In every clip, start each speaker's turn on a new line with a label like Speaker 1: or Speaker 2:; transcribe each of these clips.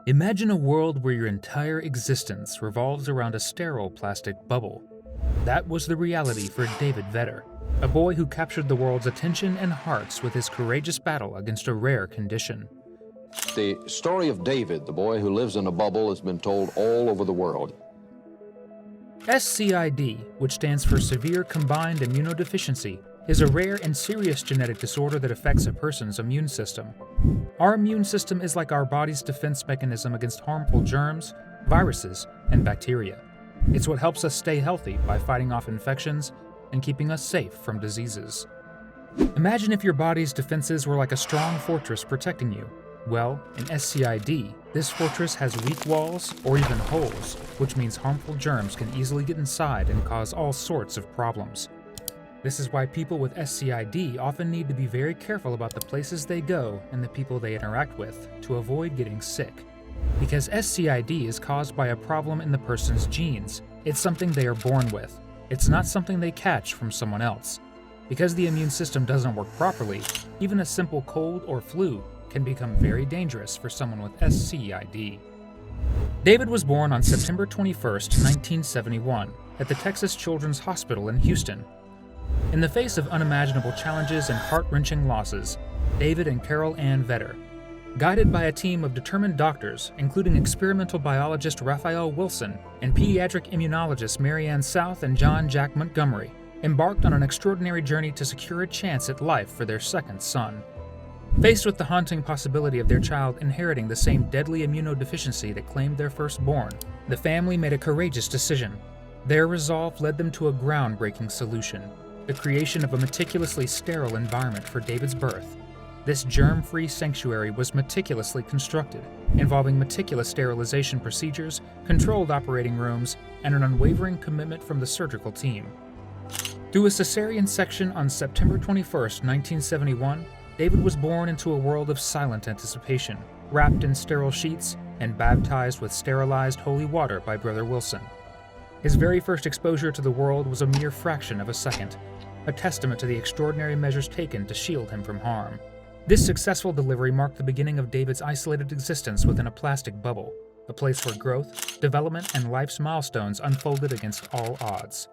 Speaker 1: Imagine a world where your entire existence revolves around a sterile plastic bubble. That was the reality for David Vetter, a boy who captured the world's attention and hearts with his courageous battle against a rare condition.
Speaker 2: The story of David, the boy who lives in a bubble, has been told all over the world.
Speaker 1: SCID, which stands for Severe Combined Immunodeficiency, is a rare and serious genetic disorder that affects a person's immune system. Our immune system is like our body's defense mechanism against harmful germs, viruses, and bacteria. It's what helps us stay healthy by fighting off infections and keeping us safe from diseases. Imagine if your body's defenses were like a strong fortress protecting you. Well, in SCID, this fortress has weak walls or even holes, which means harmful germs can easily get inside and cause all sorts of problems. This is why people with SCID often need to be very careful about the places they go and the people they interact with to avoid getting sick. Because SCID is caused by a problem in the person's genes. It's something they are born with. It's not something they catch from someone else. Because the immune system doesn't work properly, even a simple cold or flu can become very dangerous for someone with SCID. David was born on September 21, 1971, at the Texas Children's Hospital in Houston. In the face of unimaginable challenges and heart-wrenching losses, David and Carol Ann Vetter, guided by a team of determined doctors, including experimental biologist Raphael Wilson and pediatric immunologists Marianne South and John Jack Montgomery, embarked on an extraordinary journey to secure a chance at life for their second son. Faced with the haunting possibility of their child inheriting the same deadly immunodeficiency that claimed their firstborn, the family made a courageous decision. Their resolve led them to a groundbreaking solution: the creation of a meticulously sterile environment for David's birth. This germ-free sanctuary was meticulously constructed, involving meticulous sterilization procedures, controlled operating rooms, and an unwavering commitment from the surgical team. Through a cesarean section on September 21, 1971, David was born into a world of silent anticipation, wrapped in sterile sheets and baptized with sterilized holy water by Brother Wilson. His very first exposure to the world was a mere fraction of a second, a testament to the extraordinary measures taken to shield him from harm. This successful delivery marked the beginning of David's isolated existence within a plastic bubble, a place where growth, development, and life's milestones unfolded against all odds.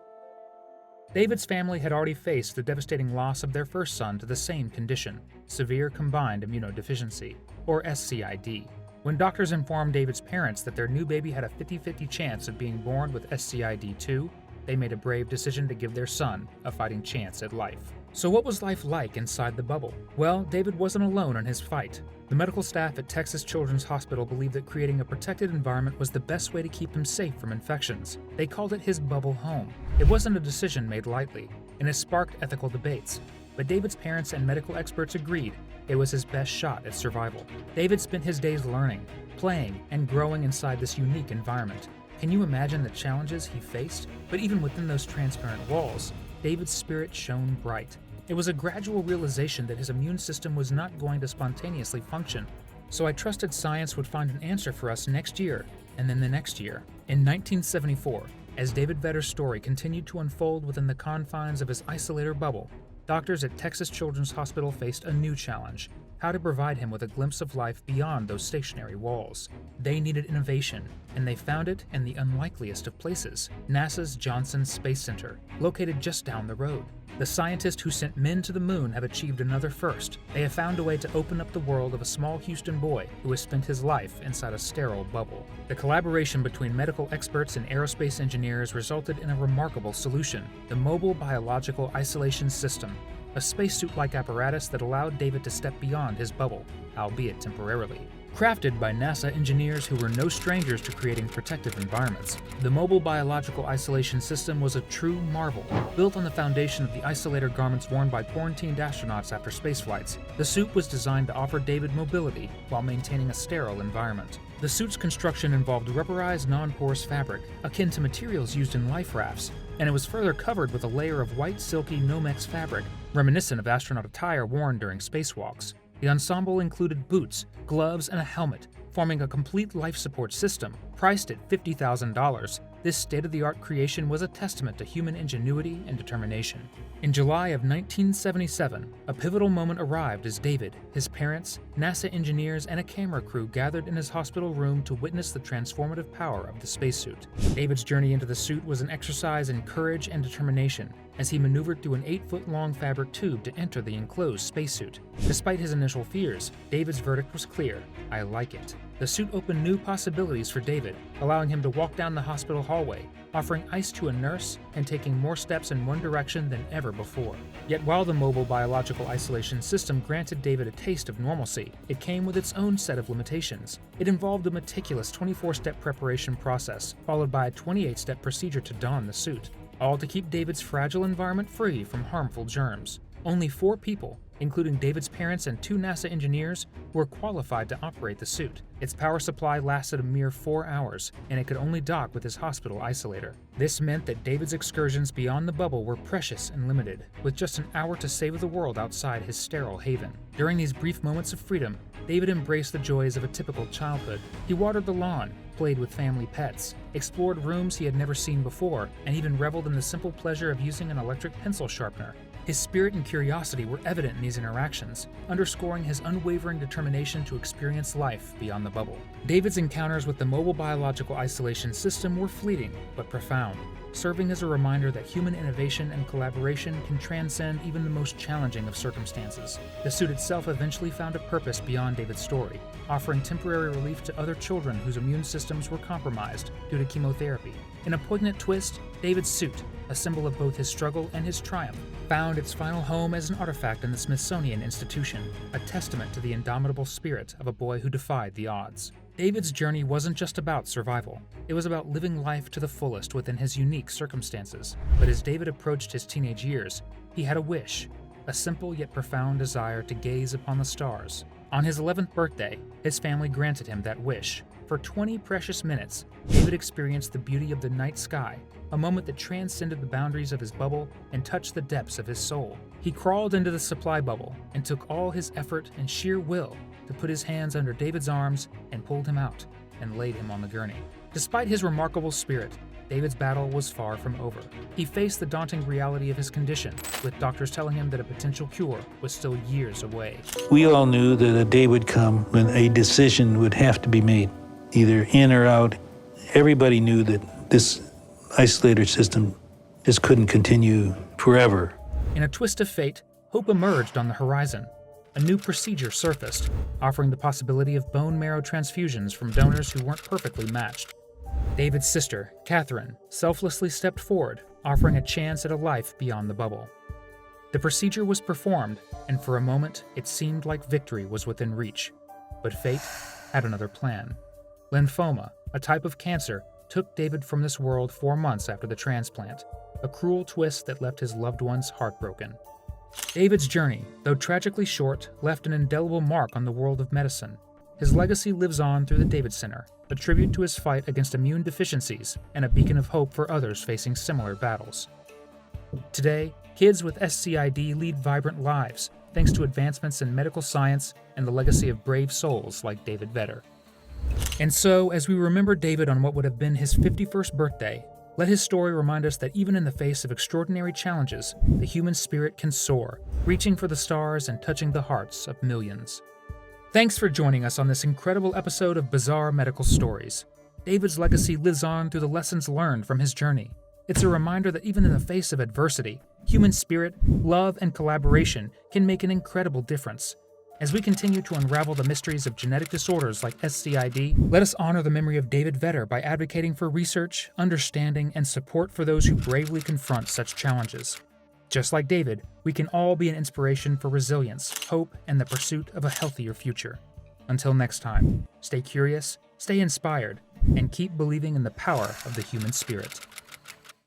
Speaker 1: David's family had already faced the devastating loss of their first son to the same condition, severe combined immunodeficiency, or SCID. When doctors informed David's parents that their new baby had a 50-50 chance of being born with SCID2, they made a brave decision to give their son a fighting chance at life. So what was life like inside the bubble? Well, David wasn't alone in his fight. The medical staff at Texas Children's Hospital believed that creating a protected environment was the best way to keep him safe from infections. They called it his bubble home. It wasn't a decision made lightly, and it sparked ethical debates. But David's parents and medical experts agreed it was his best shot at survival. David spent his days learning, playing, and growing inside this unique environment. Can you imagine the challenges he faced? But even within those transparent walls, David's spirit shone bright. It was a gradual realization that his immune system was not going to spontaneously function. So I trusted science would find an answer for us next year, and then the next year. In 1974, as David Vetter's story continued to unfold within the confines of his isolator bubble, doctors at Texas Children's Hospital faced a new challenge: how to provide him with a glimpse of life beyond those stationary walls. They needed innovation, and they found it in the unlikeliest of places: NASA's Johnson Space Center, located just down the road. The scientists who sent men to the moon have achieved another first. They have found a way to open up the world of a small Houston boy who has spent his life inside a sterile bubble. The collaboration between medical experts and aerospace engineers resulted in a remarkable solution: the Mobile Biological Isolation System, a spacesuit-like apparatus that allowed David to step beyond his bubble, albeit temporarily. Crafted by NASA engineers who were no strangers to creating protective environments, the Mobile Biological Isolation System was a true marvel. Built on the foundation of the isolator garments worn by quarantined astronauts after space flights, the suit was designed to offer David mobility while maintaining a sterile environment. The suit's construction involved rubberized non-porous fabric, akin to materials used in life rafts, and it was further covered with a layer of white silky Nomex fabric, reminiscent of astronaut attire worn during spacewalks. The ensemble included boots, gloves, and a helmet, forming a complete life support system. Priced at $50,000, This state-of-the-art creation was a testament to human ingenuity and determination. In July of 1977, a pivotal moment arrived as David, his parents, NASA engineers, and a camera crew gathered in his hospital room to witness the transformative power of the spacesuit. David's journey into the suit was an exercise in courage and determination as he maneuvered through an 8-foot-long fabric tube to enter the enclosed spacesuit. Despite his initial fears, David's verdict was clear: "I like it." The suit opened new possibilities for David, allowing him to walk down the hospital hallway, offering ice to a nurse and taking more steps in one direction than ever before. Yet while the mobile biological isolation system granted David a taste of normalcy, it came with its own set of limitations. It involved a meticulous 24-step preparation process, followed by a 28-step procedure to don the suit, all to keep David's fragile environment free from harmful germs. Only 4 people, including David's parents and 2 NASA engineers, were qualified to operate the suit. Its power supply lasted a mere 4 hours, and it could only dock with his hospital isolator. This meant that David's excursions beyond the bubble were precious and limited, with just an hour to save the world outside his sterile haven. During these brief moments of freedom, David embraced the joys of a typical childhood. He watered the lawn, played with family pets, explored rooms he had never seen before, and even reveled in the simple pleasure of using an electric pencil sharpener. His spirit and curiosity were evident in these interactions, underscoring his unwavering determination to experience life beyond the bubble. David's encounters with the mobile biological isolation system were fleeting but profound, serving as a reminder that human innovation and collaboration can transcend even the most challenging of circumstances. The suit itself eventually found a purpose beyond David's story, offering temporary relief to other children whose immune systems were compromised due to chemotherapy. In a poignant twist, David's suit, a symbol of both his struggle and his triumph, found its final home as an artifact in the Smithsonian Institution, a testament to the indomitable spirit of a boy who defied the odds. David's journey wasn't just about survival. It was about living life to the fullest within his unique circumstances. But as David approached his teenage years, he had a wish, a simple yet profound desire to gaze upon the stars. On his 11th birthday, his family granted him that wish. For 20 precious minutes, David experienced the beauty of the night sky, a moment that transcended the boundaries of his bubble and touched the depths of his soul. He crawled into the supply bubble and took all his effort and sheer will to put his hands under David's arms and pulled him out and laid him on the gurney. Despite his remarkable spirit, David's battle was far from over. He faced the daunting reality of his condition, with doctors telling him that a potential cure was still years away.
Speaker 3: We all knew that a day would come when a decision would have to be made, either in or out. Everybody knew that this isolator system just couldn't continue forever.
Speaker 1: In a twist of fate, hope emerged on the horizon. A new procedure surfaced, offering the possibility of bone marrow transfusions from donors who weren't perfectly matched. David's sister, Catherine, selflessly stepped forward, offering a chance at a life beyond the bubble. The procedure was performed, and for a moment, it seemed like victory was within reach. But fate had another plan. Lymphoma, a type of cancer, took David from this world 4 months after the transplant, a cruel twist that left his loved ones heartbroken. David's journey, though tragically short, left an indelible mark on the world of medicine. His legacy lives on through the David Center, a tribute to his fight against immune deficiencies and a beacon of hope for others facing similar battles. Today, kids with SCID lead vibrant lives, thanks to advancements in medical science and the legacy of brave souls like David Vetter. And so, as we remember David on what would have been his 51st birthday, let his story remind us that even in the face of extraordinary challenges, the human spirit can soar, reaching for the stars and touching the hearts of millions. Thanks for joining us on this incredible episode of Bizarre Medical Stories. David's legacy lives on through the lessons learned from his journey. It's a reminder that even in the face of adversity, human spirit, love, and collaboration can make an incredible difference. As we continue to unravel the mysteries of genetic disorders like SCID, let us honor the memory of David Vetter by advocating for research, understanding, and support for those who bravely confront such challenges. Just like David, we can all be an inspiration for resilience, hope, and the pursuit of a healthier future. Until next time, stay curious, stay inspired, and keep believing in the power of the human spirit.